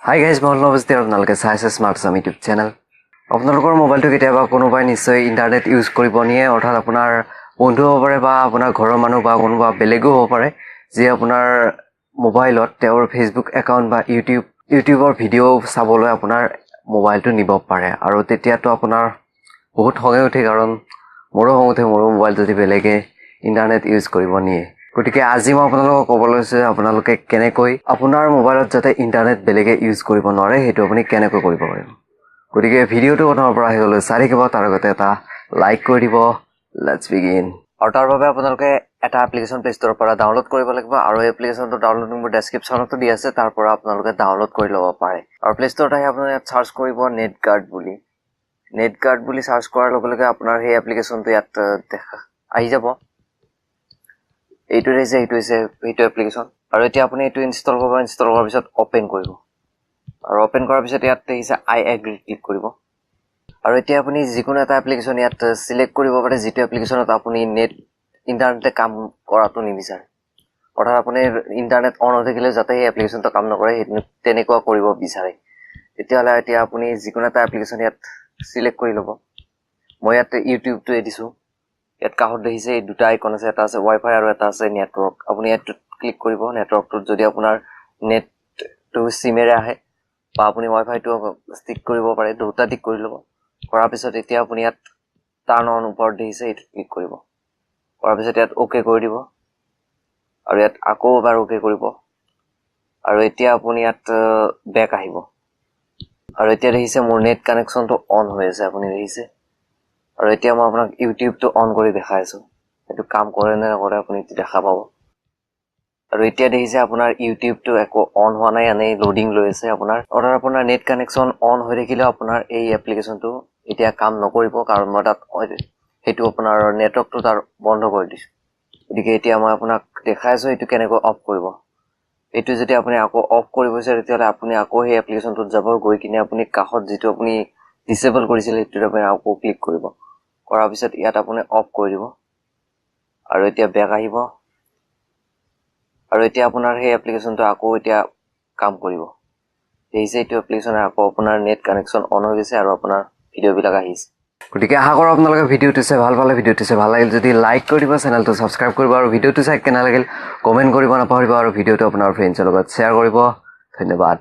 Hi guys, মই নবস্তি আপোনালোকে চাইছে smartassam YouTube চেনেল। আপোনালোকৰ মোবাইলটো কেতিয়াবা কোনোবাই নিশ্চয় ইন্টাৰনেট ইউজ কৰিব নিয়ে অৰ্থাৎ আপোনাৰ বন্ধু হ'ব পাৰে বা আপোনাৰ ঘৰৰ মানুহ বা কোনোবা বেলেগো হ'ব পাৰে যে আপোনাৰ মোবাইলত তেওঁৰ ফেসবুক একাউন্ট বা ইউটিউবৰ ভিডিও চাবলৈ আপোনাৰ মোবাইলটো নিব পাৰে আৰু তেতিয়াতো আপোনাৰ বহুত খং উঠে কাৰণ মোৰো খং উঠে মোৰ মোবাইল যদি বেলেগে ইন্টাৰনেট ইউজ কৰিব নিয়ে। গতিকে আজি মই আপোনালোকক ক'ব লৈছো আপোনালোকে কেনেকৈ আপোনাৰ মোবাইলত যাতে ইন্টাৰনেট বেলেগে ইউজ কৰিব নোৱাৰে হেতু আপুনি কেনেকৈ কৰিব পাৰিব। গতিকে ভিডিওটো প্ৰথমৰ পৰা আহিবলৈ চাই থাকিব তাৰ আগতে এটা লাইক কৰি দিব। Let's begin. আৰু তাৰ বাবে আপোনালোকে এটা এপ্লিকেশন প্লে ষ্টৰৰ পৰা ডাউনলোড কৰিব লাগিব আৰু এই এপ্লিকেশনটো ডাউনলোড লিংক ডেসক্ৰিপচনতো দি আছে তাৰ পৰা আপোনালোকে ডাউনলোড কৰি ল'ব পাৰে। আৰু প্লে ষ্টৰত আহি আপুনি ইয়াত সাৰ্চ কৰিব নেটগাৰ্ড বুলি সাৰ্চ কৰাৰ লগে লগে আপোনাৰ সেই এপ্লিকেশনটো ইয়াত আহি যাব। এইটো এপ্লিকেশন আৰু এতিয়া আপুনি এইটো ইনষ্টল কৰাৰ পিছত ওপেন কৰিব আৰু ওপেন কৰাৰ পিছত ইয়াত দেখিছে আই এগ্ৰি ক্লিক কৰিব আৰু এতিয়া আপুনি যিকোনো এটা এপ্লিকেশন ইয়াত সিলেক্ট কৰিব পাৰে যিটো এপ্লিকেশনত আপুনি ইন্টাৰনেটে কাম কৰাটো নিবিচাৰে অৰ্থাৎ আপুনি ইন্টাৰনেট অন হৈ থাকিলে যাতে এই এপ্লিকেশনটো কাম নকৰে তেনেকুৱা কৰিব বিচাৰে তেতিয়াহ'লে এতিয়া আপুনি যিকোনো এটা এপ্লিকেশন ইয়াত সিলেক্ট কৰি ল'ব। মই ইয়াত ইউটিউবটো দিছো। ইয়াত কাহত দেখিছে এই দুটা আইকন আছে এটা আছে ওয়াইফাই আৰু এটা আছে নেটৱৰ্ক। আপুনি ইয়াত ক্লিক কৰিব নেটৱৰ্কটোত যদি আপোনাৰ নেটটো সিমেৰে আহে বা আপুনি ওয়াইফাইটো ষ্টিক কৰিব পাৰে দুটা টিক কৰি ল'ব। কৰাৰ পিছত এতিয়া আপুনি ইয়াত টাৰ্ন অন ওপৰত দেখিছে এইটো ক্লিক কৰিব। কৰাৰ পিছত ইয়াত ওকে কৰি দিব আৰু ইয়াত আকৌ এবাৰ ওকে কৰিব আৰু এতিয়া আপুনি ইয়াত বেক আহিব আৰু এতিয়া দেখিছে মোৰ নেট কানেকশনটো অন হৈ আছে আপুনি দেখিছে আৰু এতিয়া মই আপোনাক ইউটিউবটো অন কৰি দেখাই আছো এটো কাম কৰে নে নকৰে আপুনি দেখা পাব আৰু এতিয়া দেখিছে আপোনাৰ ইউটিউবটো একো অন হোৱা নাই এনে লোডিং লৈ আছে আপোনাৰ নেট কানেকশন অন হৈ থাকিলে আপোনাৰ এই এপ্লিকেশনটো এতিয়া কাম নকৰিব কাৰণ মই তাত হেতু আপোনাৰ নেটৱৰ্কটো তাৰ বন্ধ কৰি দিছো। গতিকে এতিয়া মই আপোনাক দেখাই আছো এটো কেনেকৈ অফ কৰিব। এটো যদি আপুনি আকৌ অফ কৰিব বিচাৰে তেতিয়ালে আপুনি আকৌ এই এপ্লিকেশনটোত যাব গৈ কিনে আপুনি কাহত যেটো আপুনি ডিসেবল কৰিছিল এটো আপুনি আকৌ ক্লিক কৰিব। কৰাৰ পিছত ইয়াত আপুনি অফ কৰি দিব আৰু এতিয়া বেক আহিব আৰু এতিয়া আপোনাৰ সেই এপ্লিকেশনটো আকৌ এতিয়া কাম কৰিব। দেখিছে এইটো এপ্লিকেশনে আকৌ আপোনাৰ নেট কানেকশন অন হৈ গৈছে আৰু আপোনাৰ ভিডিও বিলাক আহিছে। গতিকে আশা কৰো আপোনালোকে ভিডিওটো চাই ভাল পালে ভিডিওটো চাই ভাল লাগিল যদি লাইক কৰি দিব চেনেলটো সাবস্ক্ৰাইব কৰিব আৰু ভিডিওটো চাই কেনে লাগিল কমেন্ট কৰিব নাপাহৰিব আৰু ভিডিওটো আপোনাৰ ফ্ৰেণ্ডছৰ লগত শ্বেয়াৰ কৰিব। ধন্যবাদ।